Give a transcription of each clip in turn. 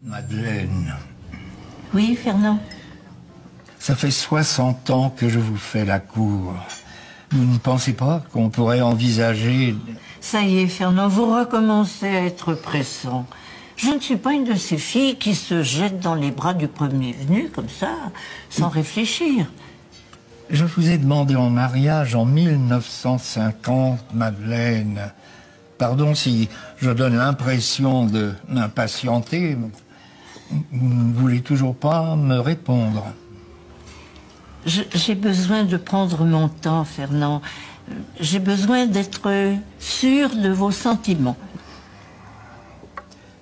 Madeleine, Oui, Fernand. ça fait 60 ans que je vous fais la cour. Vous ne pensez pas qu'on pourrait envisager... Ça y est, Fernand, vous recommencez à être pressant. Je ne suis pas une de ces filles qui se jettent dans les bras du premier venu, comme ça, sans réfléchir. Je vous ai demandé en mariage en 1950, Madeleine. Pardon si je donne l'impression de m'impatienter. Vous ne voulez toujours pas me répondre. J'ai besoin de prendre mon temps, Fernand. J'ai besoin d'être sûr de vos sentiments.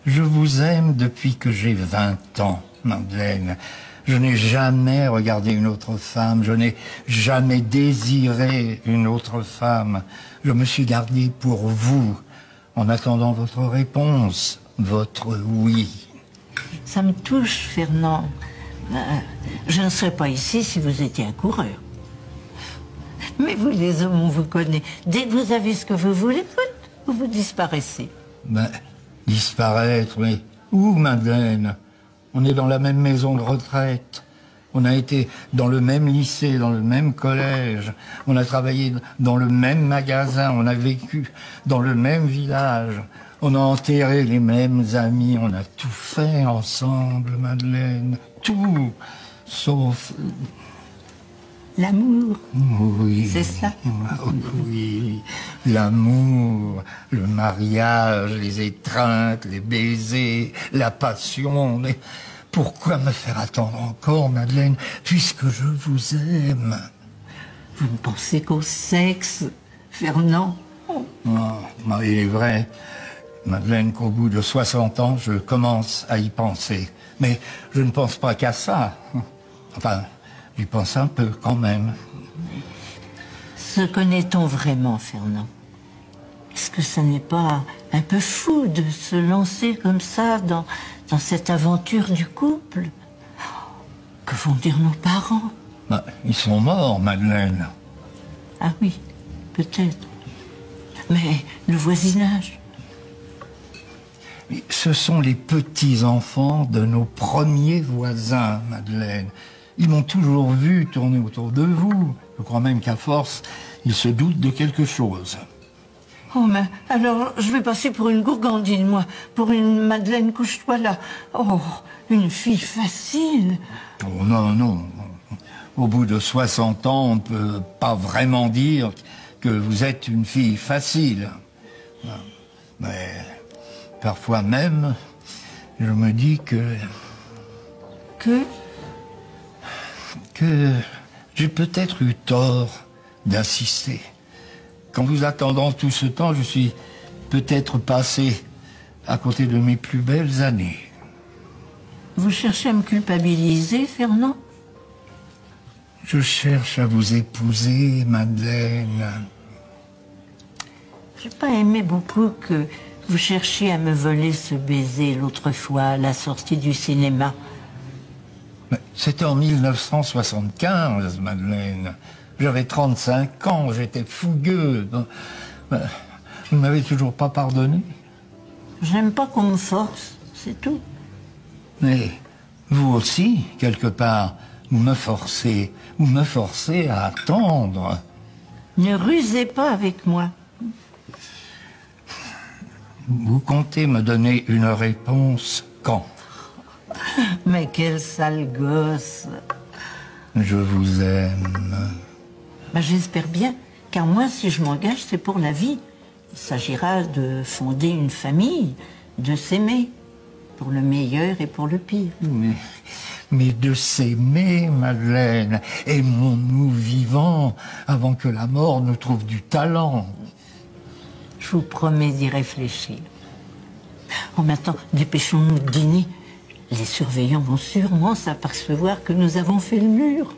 Je vous aime depuis que j'ai 20 ans, Madeleine. Je n'ai jamais regardé une autre femme, je n'ai jamais désiré une autre femme. Je me suis gardé pour vous, en attendant votre réponse, votre oui. Ça me touche, Fernand. Je ne serais pas ici si vous étiez un coureur. Mais vous, les hommes, on vous connaît. Dès que vous avez ce que vous voulez, vous disparaissez. Ben, disparaître, mais où, Madeleine? On est dans la même maison de retraite. On a été dans le même lycée, dans le même collège. On a travaillé dans le même magasin. On a vécu dans le même village. On a enterré les mêmes amis. On a tout fait ensemble, Madeleine. Tout, sauf... L'amour. Oui. C'est ça? Oui. L'amour, le mariage, les étreintes, les baisers, la passion. Mais pourquoi me faire attendre encore, Madeleine, puisque je vous aime? Vous ne pensez qu'au sexe, Fernand? Non, il est vrai, Madeleine, qu'au bout de 60 ans, je commence à y penser. Mais je ne pense pas qu'à ça. Enfin... j'y pense un peu, quand même. Se connaît-on vraiment, Fernand? Est-ce que ce n'est pas un peu fou de se lancer comme ça dans cette aventure du couple? Que vont dire nos parents? Ben, ils sont morts, Madeleine. Ah oui, peut-être. Mais le voisinage? Mais ce sont les petits-enfants de nos premiers voisins, Madeleine. Ils m'ont toujours vu tourner autour de vous. Je crois même qu'à force, ils se doutent de quelque chose. Oh, mais alors, je vais passer pour une gourgandine, moi. Pour une Madeleine, couche-toi là. Oh, une fille facile. Oh non, non. Au bout de 60 ans, on ne peut pas vraiment dire que vous êtes une fille facile. Mais parfois même, je me dis que j'ai peut-être eu tort d'insister. Qu'en vous attendant tout ce temps, je suis peut-être passé à côté de mes plus belles années. Vous cherchez à me culpabiliser, Fernand? Je cherche à vous épouser, Madeleine. J'ai pas aimé beaucoup que vous cherchiez à me voler ce baiser l'autre fois à la sortie du cinéma. C'était en 1975, Madeleine. J'avais 35 ans, j'étais fougueux. Vous ne m'avez toujours pas pardonné? J'aime pas qu'on me force, c'est tout. Mais vous aussi, quelque part, vous me forcez à attendre. Ne rusez pas avec moi. Vous comptez me donner une réponse quand? Mais quel sale gosse. Je vous aime. Ben, j'espère bien, car moi, si je m'engage, c'est pour la vie. Il s'agira de fonder une famille, de s'aimer, pour le meilleur et pour le pire. Mais de s'aimer, Madeleine, aimons-nous vivants avant que la mort nous trouve du talent. Je vous promets d'y réfléchir. Oh, maintenant, dépêchons-nous de dîner. Les surveillants vont sûrement s'apercevoir que nous avons fait le mur.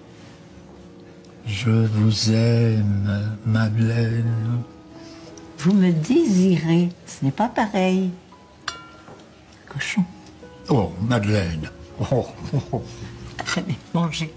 Je vous aime, Madeleine. Vous me désirez, ce n'est pas pareil. Cochon. Oh, Madeleine. Oh. Allez, mangez.